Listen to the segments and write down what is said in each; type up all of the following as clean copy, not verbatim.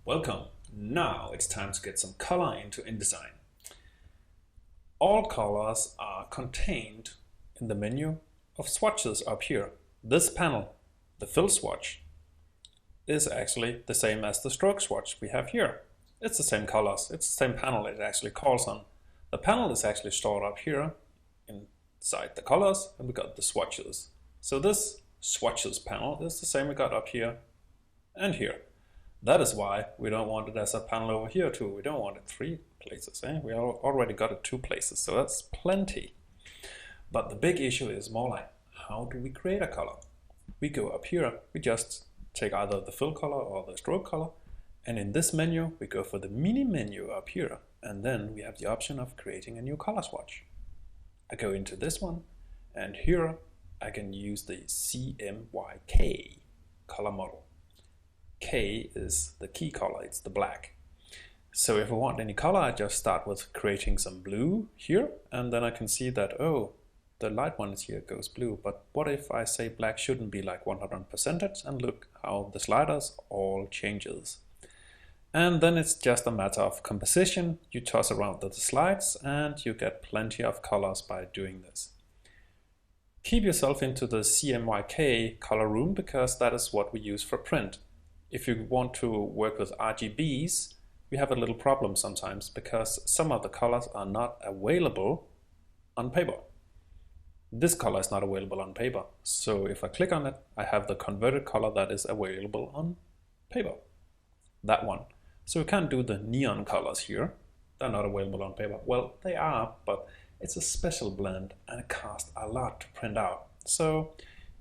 Welcome. Now it's time to get some color into InDesign. All colors are contained in the menu of swatches up here. This panel, the fill swatch, is actually the same as the stroke swatch we have here. It's the same colors, it's the same panel it actually calls on. The panel is actually stored up here inside the colors, and we got the swatches. So this swatches panel is the same we got up here and here. That is why we don't want it as a panel over here too. We don't want it 3 places. We already got it 2 places, so that's plenty. But the big issue is more like, how do we create a color? We go up here, we just take either the fill color or the stroke color, and in this menu we go for the mini menu up here, and then we have the option of creating a new color swatch. I go into this one, and here I can use the CMYK color model. K is the key color, it's the black. So if I want any color, I just start with creating some blue here, and then I can see that, oh, the light one here goes blue, but what if I say black shouldn't be like 100%, and look how the sliders all changes. And then it's just a matter of composition. You toss around the slides and you get plenty of colors by doing this. Keep yourself into the CMYK color room, because that is what we use for print. If you want to work with RGBs, we have a little problem sometimes because some of the colors are not available on paper. This color is not available on paper. So if I click on it, I have the converted color that is available on paper. That one. So we can't do the neon colors here. They're not available on paper. Well, they are, but it's a special blend and it costs a lot to print out. So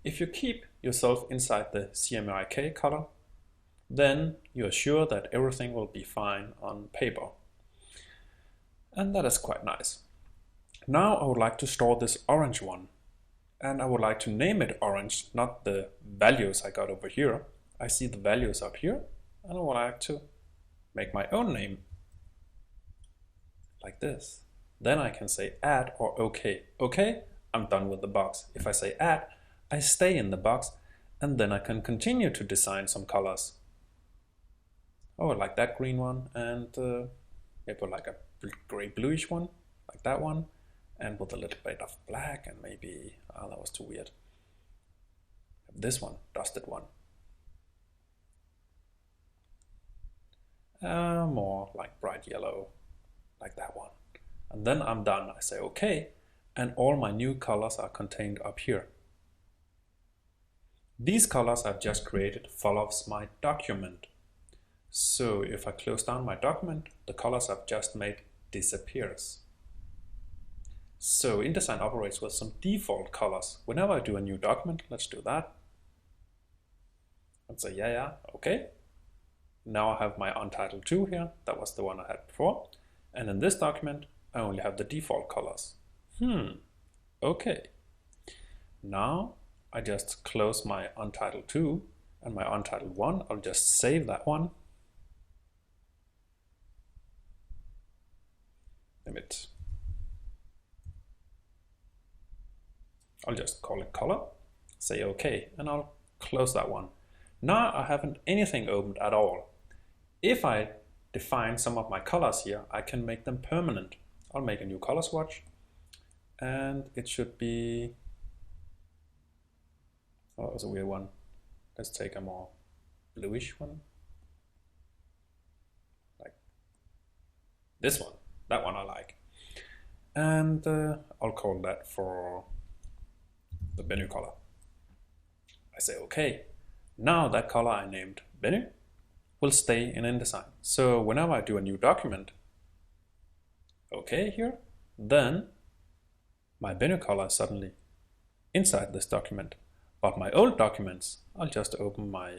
if you keep yourself inside the CMYK color, then you're sure that everything will be fine on paper. And that is quite nice. Now I would like to store this orange one, and I would like to name it orange, not the values I got over here. I see the values up here, and I would like to make my own name like this. Then I can say add or OK. OK, I'm done with the box. If I say add, I stay in the box, and then I can continue to design some colors. Oh, I like that green one, and maybe like a gray bluish one, like that one, and with a little bit of black, and maybe, oh, that was too weird. This one, dusted one. More like bright yellow, like that one. And then I'm done. I say OK, and all my new colors are contained up here. These colors I've just created follows my document. So if I close down my document, the colors I've just made disappears. So InDesign operates with some default colors. Whenever I do a new document, let's do that. And say, yeah, okay. Now I have my Untitled 2 here. That was the one I had before. And in this document, I only have the default colors. Okay. Now I just close my Untitled 2 and my Untitled 1. I'll just save that one. Limit. I'll just call it color, say OK, and I'll close that one. Now I haven't anything opened at all. If I define some of my colors here, I can make them permanent. I'll make a new color swatch, and it should be, oh, that was a weird one. Let's take a more bluish one, like this one. That one I like. And I'll call that for the Bennu color. I say OK. Now that color I named Bennu will stay in InDesign. So whenever I do a new document, OK here, then my Bennu color is suddenly inside this document. But my old documents, I'll just open my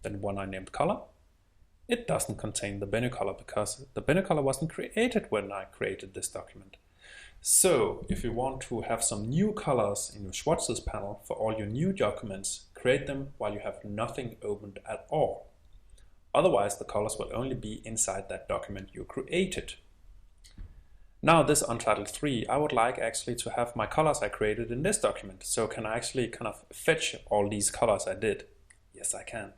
the one I named color. It doesn't contain the Bennu color because the Bennu color wasn't created when I created this document. So if you want to have some new colors in your swatches panel for all your new documents, create them while you have nothing opened at all. Otherwise, the colors will only be inside that document you created. Now this Untitled 3, I would like actually to have my colors I created in this document. So can I actually kind of fetch all these colors I did? Yes, I can.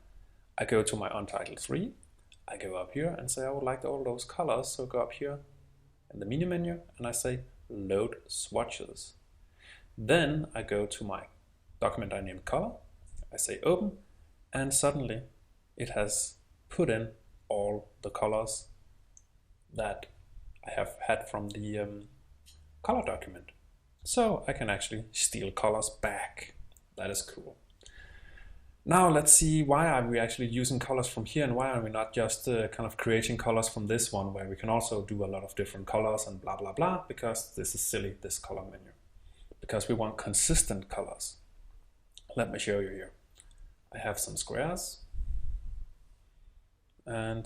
I go to my Untitled 3. I go up here and say I would like all those colors, so go up here in the menu menu and I say load swatches. Then I go to my document I named color, I say open, and suddenly it has put in all the colors that I have had from the color document. So I can actually steal colors back. That is cool. Now let's see, why are we actually using colors from here and why are we not just kind of creating colors from this one where we can also do a lot of different colors and blah blah blah, because this is silly, this color menu. Because we want consistent colors. Let me show you here. I have some squares and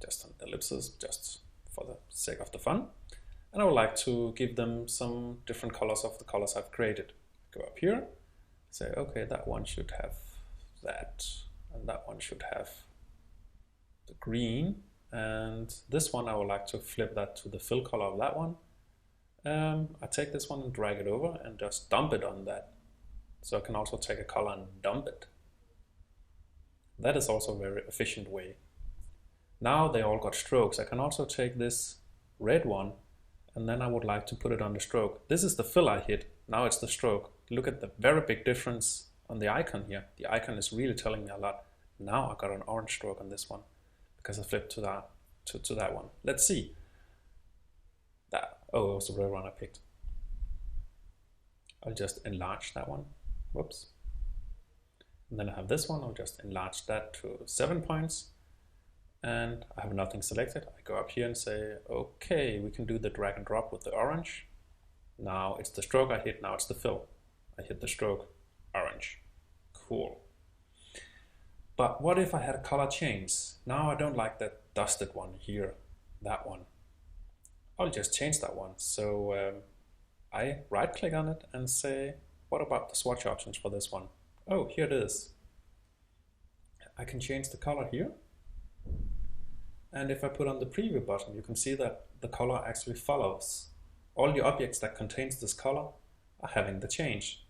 just an ellipses, just for the sake of the fun. And I would like to give them some different colors of the colors I've created. Go up here, say, okay, that one should have that, and that one should have the green, and this one I would like to flip that to the fill color of that one. I take this one and drag it over and just dump it on that. So I can also take a color and dump it. That is also a very efficient way. Now they all got strokes. I can also take this red one and then I would like to put it on the stroke. This is the fill I hit, now it's the stroke. Look at the very big difference on the icon here. The icon is really telling me a lot. Now I got an orange stroke on this one because I flipped to that one. Let's see. That, oh, it was the red one I picked. I'll just enlarge that one. Whoops. And then I have this one. I'll just enlarge that to 7 points. And I have nothing selected. I go up here and say, okay, we can do the drag and drop with the orange. Now it's the stroke I hit, now it's the fill. I hit the stroke, orange. Cool. But what if I had a color change? Now I don't like that dusted one here, that one. I'll just change that one. So I right click on it and say, what about the swatch options for this one? Oh, here it is. I can change the color here. And if I put on the preview button, you can see that the color actually follows. All the objects that contains this color are having the change.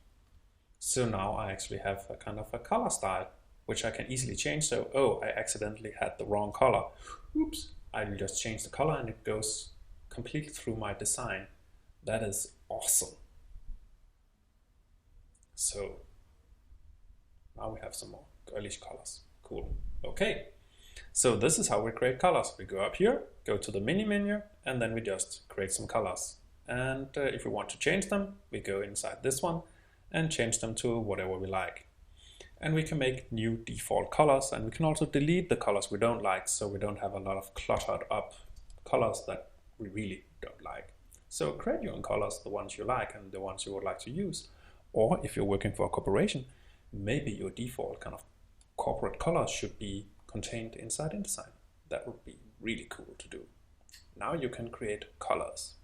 So now I actually have a kind of a color style, which I can easily change. So, oh, I accidentally had the wrong color. Oops, I will just change the color and it goes completely through my design. That is awesome. So now we have some more girlish colors. Cool. Okay. So this is how we create colors. We go up here, go to the mini menu, and then we just create some colors. And if we want to change them, we go inside this one and change them to whatever we like. And we can make new default colors, and we can also delete the colors we don't like, so we don't have a lot of cluttered up colors that we really don't like. So create your own colors, the ones you like and the ones you would like to use. Or if you're working for a corporation, maybe your default kind of corporate colors should be contained inside InDesign. That would be really cool to do. Now you can create colors.